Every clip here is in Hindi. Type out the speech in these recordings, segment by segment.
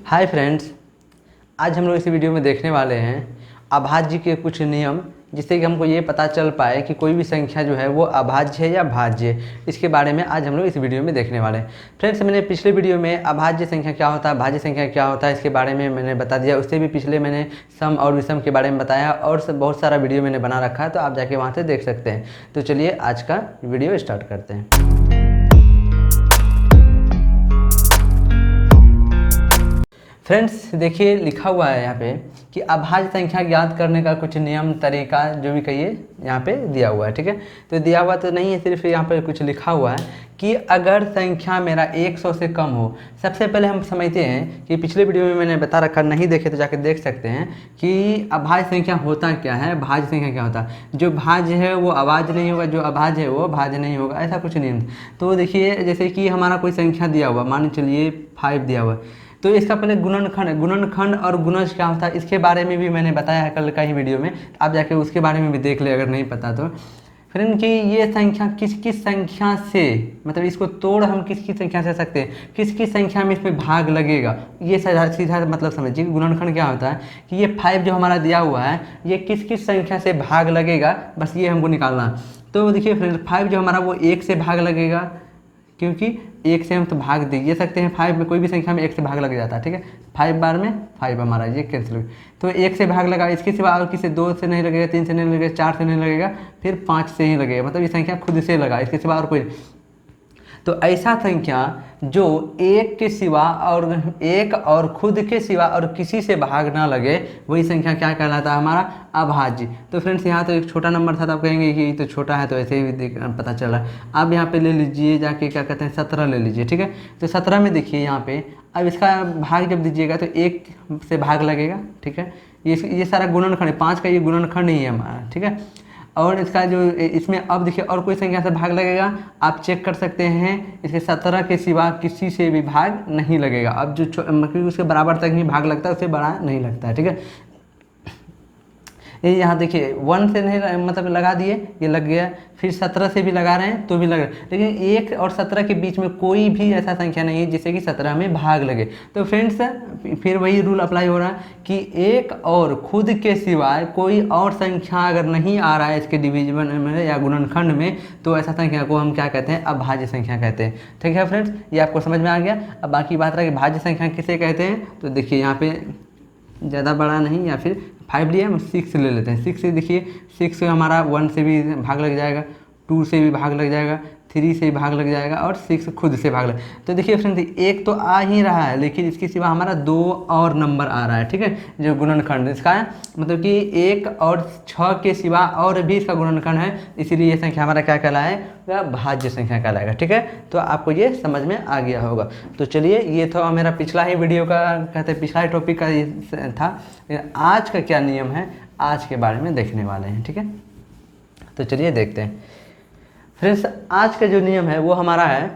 हाय फ्रेंड्स, आज हम लोग इस वीडियो में देखने वाले हैं अभाज्य के कुछ नियम, जिससे कि हमको ये पता चल पाए कि कोई भी संख्या जो है वो अभाज्य है या भाज्य है। इसके बारे में आज हम लोग इस वीडियो में देखने वाले हैं। फ्रेंड्स, मैंने पिछले वीडियो में अभाज्य संख्या क्या होता है, भाज्य संख्या क्या होता है, इसके बारे में मैंने बता दिया। उससे भी पिछले मैंने सम और विषम के बारे में बताया और बहुत सारा वीडियो मैंने बना रखा है, तो आप जाके वहाँ से देख सकते हैं। तो चलिए आज का वीडियो स्टार्ट करते हैं। फ्रेंड्स, देखिए लिखा हुआ है यहाँ पे कि अभाज्य संख्या ज्ञात करने का कुछ नियम, तरीका, जो भी कहिए यहाँ पे दिया हुआ है। ठीक है, तो दिया हुआ तो नहीं है, सिर्फ यहाँ पे कुछ लिखा हुआ है कि अगर संख्या मेरा 100 से कम हो। सबसे पहले हम समझते हैं कि पिछले वीडियो में मैंने बता रखा, नहीं देखे तो जाकर देख सकते हैं कि अभाज्य संख्या होता क्या है, भाज्य संख्या क्या होता है। जो भाज्य है वो अभाज्य नहीं होगा, जो अभाज्य है वो भाज्य नहीं होगा, ऐसा कुछ नियम। तो देखिए, जैसे कि हमारा कोई संख्या दिया हुआ, मान चलिए 5 दिया हुआ, तो इसका पहले गुणनखंड और गुणज क्या होता है, इसके बारे में भी मैंने बताया है कल का ही वीडियो में। आप जाके उसके बारे में भी देख ले अगर नहीं पता तो। फ्रेंड कि ये संख्या किस किस संख्या से, मतलब इसको तोड़ हम किस किस संख्या से सकते हैं, किस किस संख्या में इसमें भाग लगेगा, ये सीधा मतलब समझिए। गुणनखंड क्या होता है कि ये 5 जो हमारा दिया हुआ है, ये किस किस संख्या से भाग लगेगा, बस ये हमको निकालना। तो देखिए फ्रेंड, 5 जो हमारा वो 1 से भाग लगेगा, क्योंकि 1 से हम तो भाग दे सकते हैं। 5 में कोई भी संख्या में 1 से भाग लग जाता है। ठीक है, 5 बार में 5 हमारा ये कैंसिल हो गया, तो 1 से भाग लगा। इसके सिवा और किसी 2 से नहीं लगेगा, 3 से नहीं लगेगा, 4 से नहीं लगेगा, फिर 5 से ही लगेगा, मतलब ये संख्या खुद से लगा, इसके सिवा और कोई। तो ऐसा संख्या जो एक के सिवा और एक और खुद के सिवा और किसी से भाग ना लगे, वही संख्या क्या कहलाता है, हमारा अभाज्य। तो फ्रेंड्स, यहाँ तो एक छोटा नंबर था, तो आप कहेंगे कि ये तो छोटा है, तो ऐसे ही पता चल रहा है। अब यहाँ पे ले लीजिए जाके, क्या कहते हैं, 17 ले लीजिए। ठीक है, तो 17 में देखिए यहाँ पे, अब इसका भाग जब दीजिएगा तो 1 से भाग लगेगा। ठीक है, ये सारा गुणनखंड है, 5 का ये गुणनखंड ही है हमारा। ठीक है, और इसका जो इसमें अब देखिए और कोई संख्या से भाग लगेगा, आप चेक कर सकते हैं, इसके 17 के सिवा किसी से भी भाग नहीं लगेगा। अब जो मतलब उसके बराबर तक ही भाग लगता है, उससे बड़ा नहीं लगता है। ठीक है, ये यहाँ देखिए 1 से नहीं मतलब लगा दिए, ये लग गया, फिर 17 से भी लगा रहे हैं तो भी लग रहा है, लेकिन 1 और 17 के बीच में कोई भी ऐसा संख्या नहीं है जिससे कि 17 में भाग लगे। तो फ्रेंड्स, फिर वही रूल अप्लाई हो रहा है कि 1 और खुद के सिवाय कोई और संख्या अगर नहीं आ रहा है इसके डिवीजन में या गुणनखंड में, तो ऐसा संख्या को हम क्या कहते हैं, अभाज्य संख्या कहते हैं। ठीक है फ्रेंड्स, ये आपको समझ में आ गया। अब बाकी बात रहा कि भाज्य संख्या किसे कहते हैं, तो देखिए यहाँ पे ज़्यादा बड़ा नहीं, या फिर 5 लिया, हम 6 ले लेते हैं। 6 से देखिए, 6 से हमारा 1 से भी भाग लग जाएगा, 2 से भी भाग लग जाएगा, 3 से भी भाग लग जाएगा, और 6 खुद से भाग लग। तो देखिए फ्रेंड्स, 1 तो आ ही रहा है, लेकिन इसके सिवा हमारा 2 और नंबर आ रहा है। ठीक है, जो गुणनखंड इसका है, मतलब कि 1 और 6 के सिवा और भी इसका गुणनखंड है, इसीलिए ये संख्या हमारा क्या कहलाएगा, भाज्य संख्या कहलाएगा। ठीक है, तो आपको ये समझ में आ गया होगा। तो चलिए, ये तो मेरा पिछला ही वीडियो का, कहते हैं पिछला ही टॉपिक का ये था। आज का क्या नियम है, आज के बारे में देखने वाले हैं। ठीक है, तो चलिए देखते हैं। फ्रेंड्स, आज का जो नियम है वो हमारा है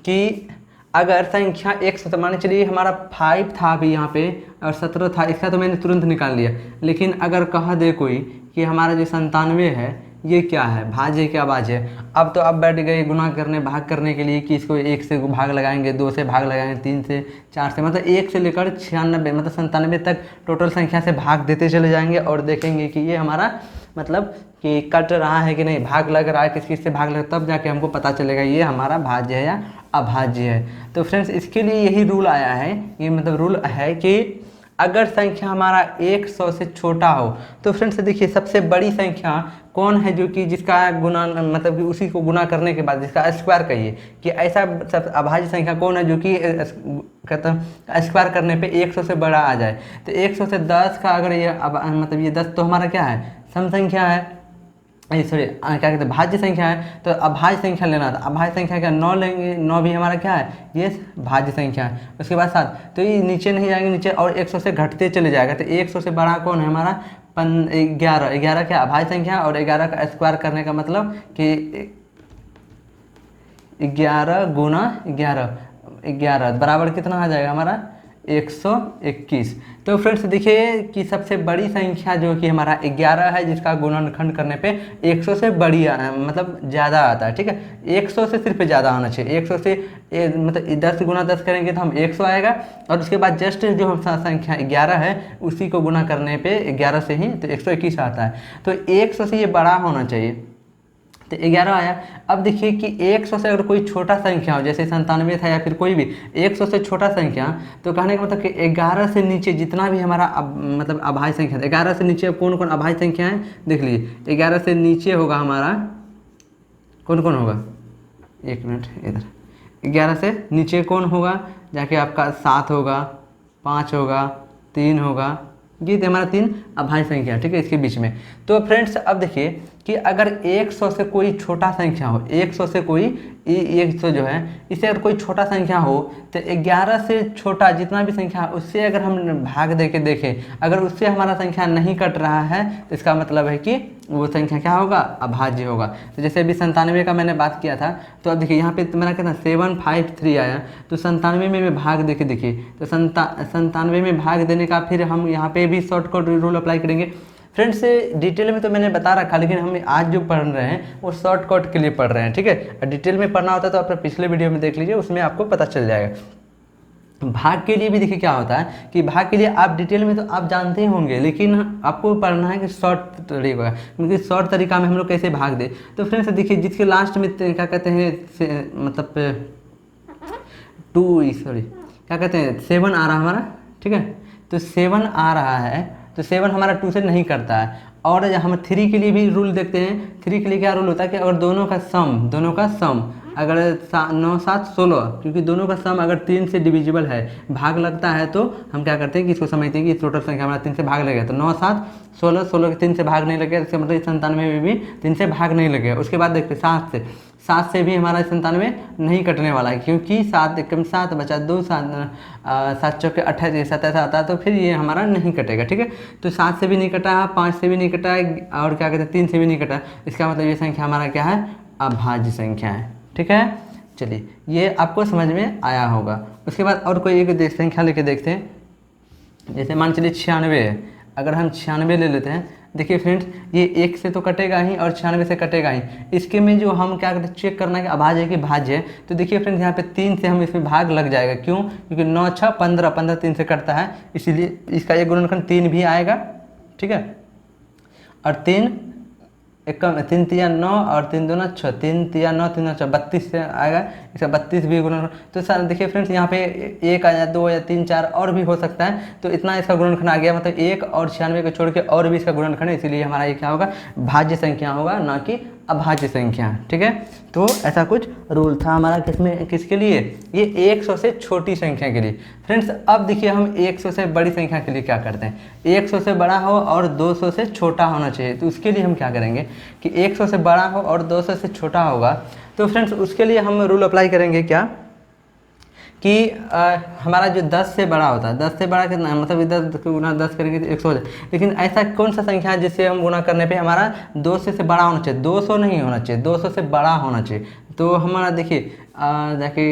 कि अगर संख्या 100, मान चलिए हमारा 5 था अभी यहाँ पे और 17 था, इसका तो मैंने तुरंत निकाल लिया। लेकिन अगर कहा दे कोई कि हमारा जो 97 है ये क्या है, भाज्य क्या अभाज्य है, अब तो अब बैठ गए गुणा करने, भाग करने के लिए कि इसको 1 से भाग लगाएंगे, 2 से भाग लगाएंगे, 3 से, 4 से, मतलब 1 से लेकर 96 मतलब 97 तक टोटल संख्या से भाग देते चले जाएंगे और देखेंगे कि ये हमारा मतलब कि कट रहा है कि नहीं, भाग लग रहा है, किस किस से भाग लग, तब जाके हमको पता चलेगा ये हमारा भाज्य है या अभाज्य है। तो फ्रेंड्स, इसके लिए यही रूल आया है, ये मतलब रूल है कि अगर संख्या हमारा 100 से छोटा हो, तो फ्रेंड्स देखिए सबसे बड़ी संख्या कौन है, जो कि जिसका गुना मतलब कि उसी को गुना करने के बाद जिसका स्क्वायर कहिए, कि ऐसा सब अभाज्य संख्या कौन है जो कि कहते हैं स्क्वायर करने पे 100 से बड़ा आ जाए। तो 100 से 10 का अगर ये मतलब ये 10 तो हमारा क्या है, सम संख्या है, सॉरी क्या कहते हैं, भाज्य संख्या है। तो अभाज्य संख्या लेना था, अभाज्य संख्या का 9 लेंगे, 9 भी हमारा क्या है, ये भाज्य संख्या है। उसके बाद 7, तो ये नीचे नहीं जाएंगे, नीचे और 100 से घटते चले जाएगा। तो 100 से बड़ा कौन है हमारा, 11, 11 क्या अभाज्य संख्या, और 11 का स्क्वायर करने का मतलब कि 11 गुना 11 बराबर कितना आ जाएगा हमारा 121। तो फ्रेंड्स देखिए कि सबसे बड़ी संख्या जो कि हमारा 11 है, जिसका गुणनखंड करने पे 100 से बड़ी मतलब ज़्यादा आता है, ठीक है। 100 से सिर्फ ज़्यादा आना चाहिए, 100 से मतलब 10 गुना 10 करेंगे तो हम 100 आएगा, और उसके बाद जस्ट जो हम संख्या 11 है उसी को गुना करने पे 11 से ही तो 121 आता है। तो 100 से ये बड़ा होना चाहिए, तो 11 आया। अब देखिए कि 100 से अगर कोई छोटा संख्या हो, जैसे 97 था या फिर कोई भी 100 से छोटा संख्या, तो कहने का मतलब कि 11 से नीचे जितना भी हमारा मतलब अभाज्य संख्या था, 11 से नीचे कौन कौन अभाज्य संख्या है देख लीजिए। 11 से नीचे होगा हमारा कौन कौन होगा, एक मिनट इधर, 11 से नीचे कौन होगा, जाके आपका 7 होगा, 5 होगा, 3 होगा, ये हमारा 3 अभाज्य संख्या, ठीक है, इसके बीच में। तो फ्रेंड्स अब देखिए कि अगर 100 से कोई छोटा संख्या हो, 100 से कोई 100 जो है, इससे अगर कोई छोटा संख्या हो तो 11 से छोटा जितना भी संख्या है उससे अगर हम भाग दे के देखें, अगर उससे हमारा संख्या नहीं कट रहा है तो इसका मतलब है कि वो संख्या क्या होगा, अभाज्य होगा। तो जैसे अभी 97 का मैंने बात किया था, तो अब देखिए यहाँ पे मेरा कितना 753 आया, तो 97 में मैं भाग दे के देखिए, तो 97 में भाग देने का फिर हम यहाँ पे भी शॉर्टकट रूल अप्लाई करेंगे। फ्रेंड्स डिटेल में तो मैंने बता रखा, लेकिन हम आज जो पढ़ रहे हैं वो शॉर्टकट के लिए पढ़ रहे हैं, ठीक है। डिटेल में पढ़ना होता है तो अपने पिछले वीडियो में देख लीजिए, उसमें आपको पता चल जाएगा। भाग के लिए भी देखिए क्या होता है कि भाग के लिए आप डिटेल में तो आप जानते ही होंगे, लेकिन आपको पढ़ना है कि शॉर्ट तरीका, क्योंकि शॉर्ट तरीका में हम लोग कैसे भाग दे। तो फ्रेंड्स देखिए जिसके लास्ट में क्या कहते हैं मतलब क्या कहते हैं 7 आ रहा है हमारा, ठीक है, तो 7 आ रहा है, तो 7 हमारा 2 से नहीं करता है। और हम 3 के लिए भी रूल देखते हैं। 3 के लिए क्या रूल होता है कि अगर दोनों का सम अगर 9 7 16, क्योंकि दोनों का सम अगर 3 से डिविजिबल है, भाग लगता है, तो हम क्या करते हैं कि इसको समझते हैं कि टोटल संख्या हमारा 3 से भाग लगेगा। तो 9 7 16, 16 के 3 से भाग नहीं लगेगा, इसका मतलब 97 में भी 3 से भाग नहीं लगेगा। उसके बाद देखते हैं 7 से भी हमारा 97 नहीं कटने वाला है, क्योंकि 7 एकम 7 बचा 2, 7 चौके 28 27 आता है, तो फिर ये हमारा नहीं कटेगा, ठीक है। तो 7 से भी नहीं कटा है, 5 से भी नहीं कटा है, और क्या कहते हैं 3 से भी नहीं कटा है, इसका मतलब ये संख्या हमारा क्या है, अभाज्य संख्या है, ठीक है। चलिए ये आपको समझ में आया होगा। उसके बाद और कोई एक संख्या लेके देखते हैं, जैसे मान चलिए 96 है, अगर हम 96 ले लेते हैं, देखिए फ्रेंड्स ये 1 से तो कटेगा ही और 96 से कटेगा ही। इसके में जो हम क्या करते हैं चेक करना है कि अभाज्य है कि भाज्य है, तो देखिए फ्रेंड्स यहाँ पे 3 से हम इसमें भाग लग जाएगा, क्यों, क्योंकि 9 6 15, 15 3 से कटता है, इसीलिए इसका एक गुणनखंड 3 भी आएगा, ठीक है। और 3 3 9 और 3 2 6, 3 3 9 3 6 32 से आएगा, इसका 32 भी गुणनखंड। तो सर देखिए फ्रेंड्स यहाँ पे 1 या 2 या 3 4 और भी हो सकता है, तो इतना इसका गुणनखंड आ गया, मतलब 1 और 96 को छोड़ के और भी इसका गुणनखंड है, इसीलिए हमारा ये क्या होगा, भाज्य संख्या होगा, ना कि अभाज्य संख्या, ठीक है। तो ऐसा कुछ रूल था हमारा किसके लिए, ये 100 से छोटी संख्या के लिए। फ्रेंड्स अब देखिए हम 100 से बड़ी संख्या के लिए क्या करते हैं, 100 से बड़ा हो और 200 से छोटा होना चाहिए, तो उसके लिए हम क्या करेंगे कि 100 से बड़ा हो और 200 से छोटा होगा, तो फ्रेंड्स उसके लिए हम रूल अप्लाई करेंगे क्या कि हमारा जो 10 से बड़ा होता है, 10 से बड़ा कितना है, मतलब इधर गुना 10 करेंगे तो 100 हो जाए, लेकिन ऐसा कौन सा संख्या है जिससे हम गुना करने पे हमारा 200 से बड़ा होना चाहिए, 200 नहीं होना चाहिए, 200 से बड़ा होना चाहिए। तो हमारा देखिए जाके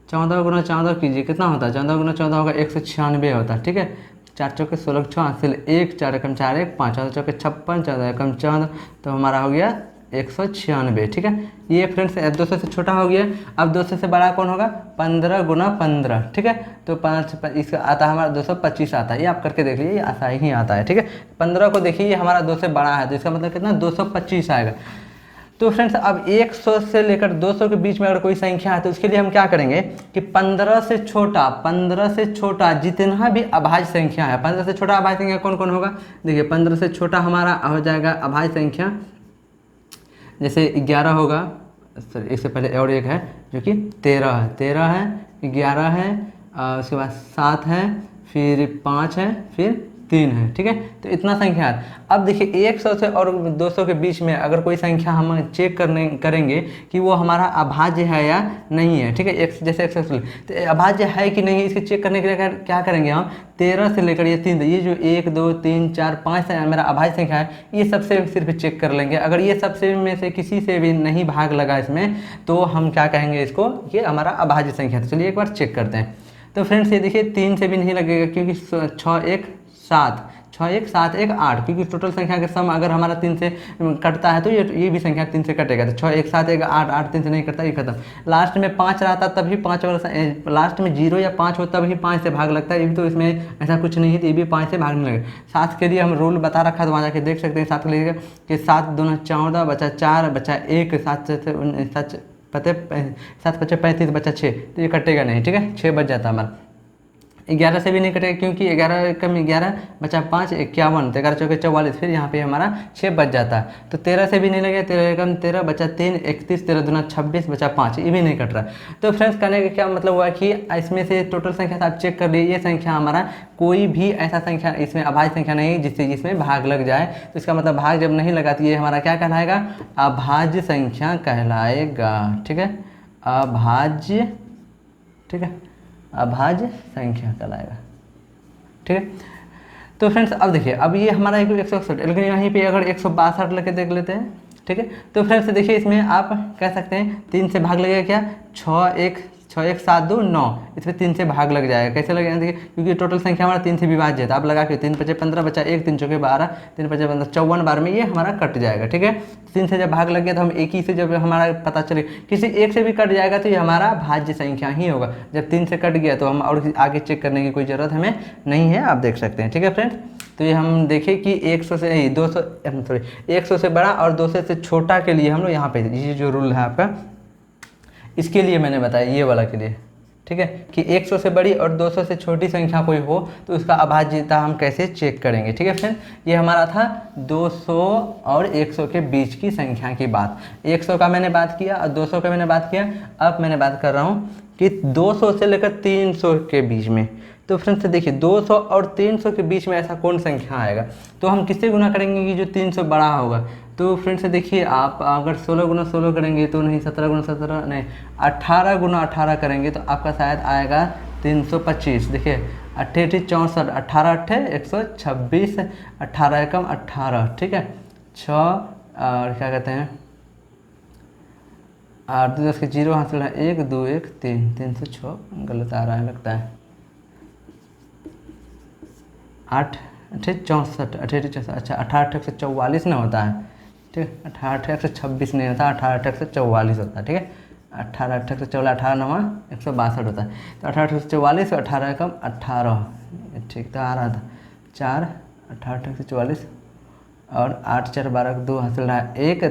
14 गुना 14 कीजिए, कितना होता है, 14 गुना 14 होगा 196 होता है, ठीक है। 4 चौके 16 6 1 4 एकम 4 1 5 14 चौके 56 14 एकम 14, तो हमारा हो गया 196, ठीक है। ये फ्रेंड्स 200 से छोटा हो गया। अब 200 से बड़ा कौन होगा, 15 गुना 15, ठीक है। तो 5 इसका आता है हमारा 225 आता है, ये आप करके देख लीजिए, ये ऐसा ही आता है, ठीक है। 15 को देखिए ये हमारा 2 से बड़ा है, तो इसका मतलब कितना 225 आएगा। तो फ्रेंड्स अब 100 से लेकर 200 के बीच में अगर कोई संख्या है, तो उसके लिए हम क्या करेंगे कि 15 से छोटा जितना भी अभाज्य संख्या है, 15 से छोटा अभाज्य संख्या कौन कौन होगा, देखिए 15 से छोटा हमारा हो जाएगा अभाज्य संख्या, जैसे 11 होगा, सॉरी इससे पहले और एक है जो कि 13 है, 11 है, उसके बाद 7 है, फिर 5 है, फिर 3 है, ठीक है। तो इतना संख्या है। अब देखिए 100 से और 200 के बीच में अगर कोई संख्या हम चेक करेंगे कि वो हमारा अभाज्य है या नहीं है, ठीक है। जैसे 100 तो अभाज्य है कि नहीं, इसके चेक करने के लिए क्या करेंगे हम, 13 से लेकर ये 3, ये जो 1 2 3 4 5 मेरा अभाज्य संख्या है, ये सबसे सिर्फ चेक कर लेंगे। अगर ये सबसे में से किसी से भी नहीं भाग लगा इसमें, तो हम क्या कहेंगे इसको, ये हमारा अभाज्य संख्या है। तो चलिए एक बार चेक करते हैं। तो फ्रेंड्स ये देखिए 3 से भी नहीं लगेगा क्योंकि 6 1 7, 6 1 7 1 8, क्योंकि टोटल संख्या का सम अगर हमारा 3 से कटता है तो ये भी संख्या 3 से कटेगा। तो 6 1 7 1 8, 8 3 से नहीं कटता, ये खत्म। लास्ट में 5 रहता तभी 5 वाला, लास्ट में 0 या 5 हो तभी 5 से भाग लगता है। ये भी तो इसमें ऐसा कुछ नहीं है, तो ये भी 5 से भाग नहीं लगेगा। 7 के लिए हम रूल बता रखा, तो वहाँ जाके देख सकते हैं। 7 के लिए कि 7 दूना 14 बचा 4 बचा 1, 7 बचा 35 बचा 6, तो ये कटेगा नहीं, ठीक है, 6 बच जाता है हमारा। 11 से भी नहीं कटेगा क्योंकि 11 कम 11 बचा 5 51, तो 11 चौके 44, फिर यहाँ पे हमारा 6 बच जाता है। तो 13 से भी नहीं लगेगा, 13 कम 13 बचा 3 31, 13 दूना 26 बचा 5, ये भी नहीं कट रहा। तो फ्रेंड्स कहने का क्या मतलब हुआ कि इसमें से टोटल संख्या आप चेक कर लीजिए, ये संख्या हमारा कोई भी ऐसा संख्या इसमें अभाज्य संख्या नहीं है जिसमें भाग लग जाए। तो इसका मतलब भाग जब नहीं लगा तो ये हमारा क्या कहलाएगा, अभाज्य संख्या कहलाएगा, ठीक है, अभाज्य, ठीक है, अभाज्य संख्या कहलाएगा, ठीक है। तो फ्रेंड्स अब देखिए, अब ये हमारा 161, लेकिन यहीं पे अगर 162 लेके देख लेते हैं, ठीक है। तो फ्रेंड्स देखिए इसमें आप कह सकते हैं 3 से भाग लगेगा क्या, 6 1 7 2 9, इसमें 3 से भाग लग जाएगा। कैसे लगेगा देखिए, क्योंकि टोटल संख्या हमारा 3 से विभाज्य है। तो आप लगा के 3 5 15 बचा 1, 3 चौके 12, 3 5 15 54 बार में ये हमारा कट जाएगा, ठीक है। 3 से जब भाग लग गया तो हम एक ही से जब हमारा पता चले, किसी एक से भी कट जाएगा तो ये हमारा भाज्य संख्या ही होगा। जब 3 से कट गया तो हम और आगे चेक करने की कोई ज़रूरत हमें नहीं है, आप देख सकते हैं, ठीक है फ्रेंड्स। तो ये हम देखें कि 100 से नहीं 200 सॉरी 100 से बड़ा और 200 से छोटा के लिए हम लोग यहाँ पे ये जो रूल है आपका, इसके लिए मैंने बताया, ये वाला के लिए, ठीक है, कि 100 से बड़ी और 200 से छोटी संख्या कोई हो तो उसका अभाज्यता हम कैसे चेक करेंगे, ठीक है फ्रेंड। ये हमारा था 200 और 100 के बीच की संख्या की बात। 100 का मैंने बात किया और 200 का मैंने बात किया। अब मैंने बात कर रहा हूँ कि 200 से लेकर 300 के बीच में। तो फ्रेंड्स देखिए 200 और 300 के बीच में ऐसा कौन संख्या आएगा, तो हम किससे गुना करेंगे कि जो 300 बड़ा होगा। तो फ्रेंड्स देखिए, आप अगर 16 गुना 16 करेंगे तो नहीं, 17 गुना 17 नहीं, 18 गुना 18 करेंगे तो आपका शायद आएगा 325। देखिए 8 8 64, 18 8 126, 18 एकम 18, ठीक है, 6 और क्या कहते हैं 8 10 के 0 हासिल है 1 2 1 3, 306 गलत आ रहा है लगता है, 8 8 64, 8 8 64, अच्छा 18 144 ना होता है, ठीक है, 18 126 नहीं होता, 18 144 होता है, ठीक है, 18 144, 18 9 162 होता है। तो 18 144 और 18 कम 18, ठीक तो आ रहा था 4, 18 144 और 8 4 12 2 हासिल रहा है 1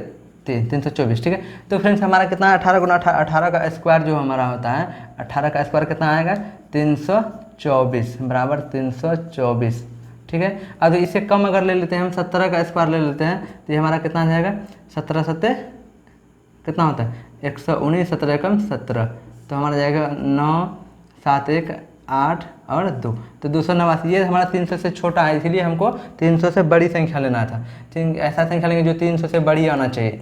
3, 324, ठीक है। तो फ्रेंड्स हमारा कितना 18 गुना 18 का स्क्वायर जो हमारा होता है, 18 का स्क्वायर कितना आएगा 324 बराबर 324, ठीक है। अब इससे कम अगर ले लेते हैं हम 17 का स्क्वायर ले लेते हैं तो ये हमारा कितना आ जाएगा 17 7 कितना होता है 119, 17 कम 17, तो हमारा जाएगा 9 7 1 8 और 2, तो 289। ये हमारा 300 से छोटा है, इसलिए हमको 300 से बड़ी संख्या लेना था। ऐसा संख्या लेंगे जो 300 से बड़ी आना चाहिए।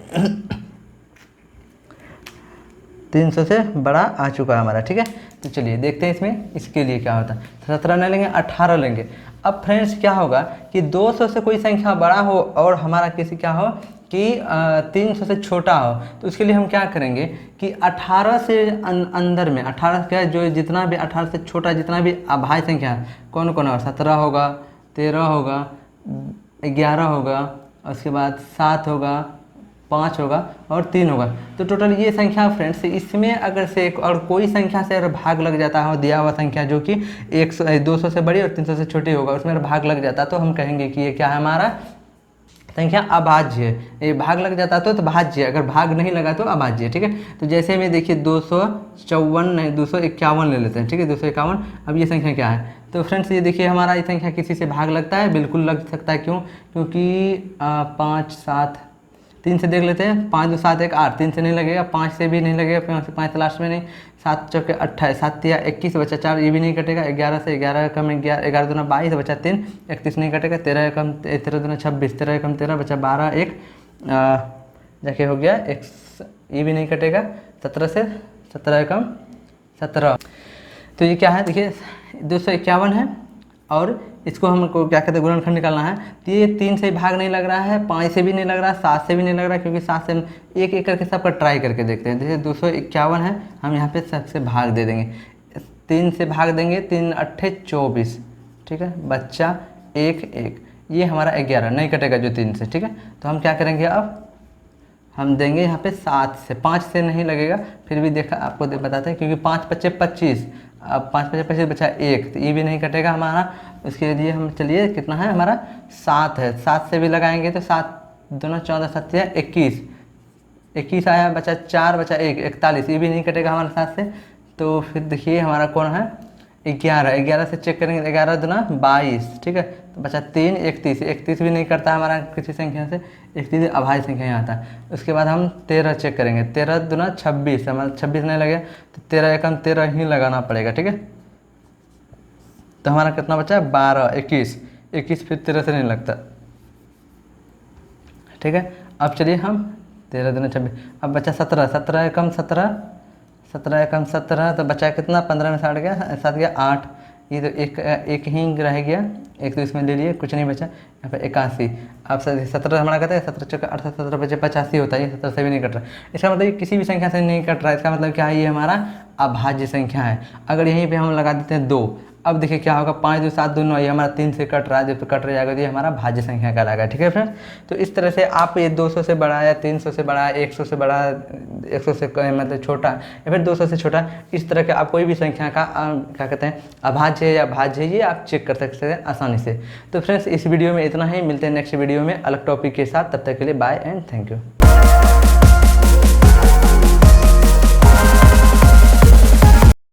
300 से बड़ा आ चुका है हमारा, ठीक है। तो चलिए देखते हैं इसमें इसके लिए क्या होता है। 17 नहीं लेंगे, 18 लेंगे। अब फ्रेंड्स क्या होगा कि 200 से कोई संख्या बड़ा हो और हमारा किसी क्या हो कि 300 से छोटा हो, तो उसके लिए हम क्या करेंगे कि 18 से अंदर में 18 का जो जितना भी 18 से छोटा जितना भी अभाज्य संख्या है कौन कौन होगा, 17 होगा, 13 होगा, 11 होगा, उसके बाद 7 होगा, 5 होगा और 3 होगा। तो टोटल ये संख्या फ्रेंड्स, इसमें अगर से एक और कोई संख्या से अगर भाग लग जाता है दिया हुआ संख्या जो कि 200 से बड़ी और 300 से छोटी होगा, उसमें अगर भाग लग जाता है तो हम कहेंगे कि ये क्या है हमारा संख्या अभाज्य है। ये भाग लग जाता तो भाज्य है, अगर भाग नहीं लगा तो अभाज्य है, ठीक है। तो जैसे में देखिए 254 नहीं 251 ले लेते हैं, ठीक है, 251। अब ये संख्या क्या है, तो फ्रेंड्स ये देखिए हमारा ये संख्या किसी से भाग लगता है, बिल्कुल लग सकता है। क्यों, क्योंकि 5 7 3 से देख लेते हैं, 5 2 7 1 8, 3 से नहीं लगेगा, 5 से भी नहीं लगेगा, 5 लास्ट में नहीं, 7 चौके 28, 7 या 21 बचा 4, ये भी नहीं कटेगा, 11 से 11 कम 11 दूना 22 बचा 3, 31 नहीं कटेगा, 13 कम 13 दूना 26, 13 कम 13 बचा 12, 1 जाके हो गया एक, ये भी नहीं कटेगा, 17 से 17 कम 17। तो ये क्या है देखिए 251 है और इसको हमको क्या कहते हैं गुणनखंड निकालना है। तो ये 3 से भाग नहीं लग रहा है, 5 से भी नहीं लग रहा, 7 से भी नहीं लग रहा, क्योंकि 7 से एक एक करके सबका ट्राई करके देखते हैं। जैसे 251 है, हम यहाँ पे सबसे भाग दे देंगे। 3 से भाग देंगे, 3 अट्ठे 24, ठीक है, बच्चा 1 1, ये हमारा 11 नहीं कटेगा जो 3 से, ठीक है। तो हम क्या करेंगे, अब हम देंगे यहाँ पे 7 से, 5 से नहीं लगेगा, फिर भी देखा आपको बताते हैं, क्योंकि 5 पच्चे 25, अब 5 पच्चे 25 बचा 1, तो ये भी नहीं कटेगा हमारा। उसके लिए हम चलिए कितना है हमारा 7 है, 7 से भी लगाएंगे तो 7 दोनों 14 7 21, 21 आया, बचा 4 बचा 1 41, ये भी नहीं कटेगा हमारे 7 से। तो फिर देखिए हमारा कौन है 11, 11 से चेक करेंगे, 11 दूना 22, ठीक है, तो बचा 3 31, 31 भी नहीं करता हमारा किसी संख्या से, 31 अभाज्य संख्या यहाँ आता है। उसके बाद हम 13 चेक करेंगे, 13 दूना 26, हमारा 26 नहीं लगेगा, तो 13 एकम 13 ही लगाना पड़ेगा, ठीक है। तो हमारा कितना बचा 12 21, 21 फिर 13 से नहीं लगता, ठीक है। अब चलिए हम 13 दूना 26, अब बचा 17, 17 एकम 17, 17 एकम 17, तो बचा कितना 15 में 60 गया, 7 गया 8, ये तो एक ही रह गया, एक तो इसमें ले लिए, कुछ नहीं बचा। यहाँ पे 81, अब 17 हमारा कहते हैं 17 चौका 8 17 बचे 85 होता है, ये 17 से भी नहीं कट रहा। इसका मतलब ये किसी भी संख्या से नहीं कट रहा है, इसका मतलब क्या है, ये हमारा अभाज्य संख्या है। अगर यहीं पे हम लगा देते हैं 2, अब देखिए क्या होगा, 5 2 7 2 9, ये हमारा 3 से कट रहा है, जब तो कट जाएगा तो ये हमारा भाज्य संख्या कहलाएगा, ठीक है फ्रेंड्स। तो इस तरह से आप ये 200 से बड़ा या 300 से बड़ा, 100 से बड़ा, 100 से मतलब छोटा या फिर 200 से छोटा, इस तरह के आप कोई भी संख्या का क्या कहते हैं अभाज्य या भाज्य, ये आप चेक कर सकते हैं आसानी से। तो फ्रेंड्स इस वीडियो में इतना ही, मिलते हैं नेक्स्ट वीडियो में अलग टॉपिक के साथ, तब तक के लिए बाय एंड थैंक यू।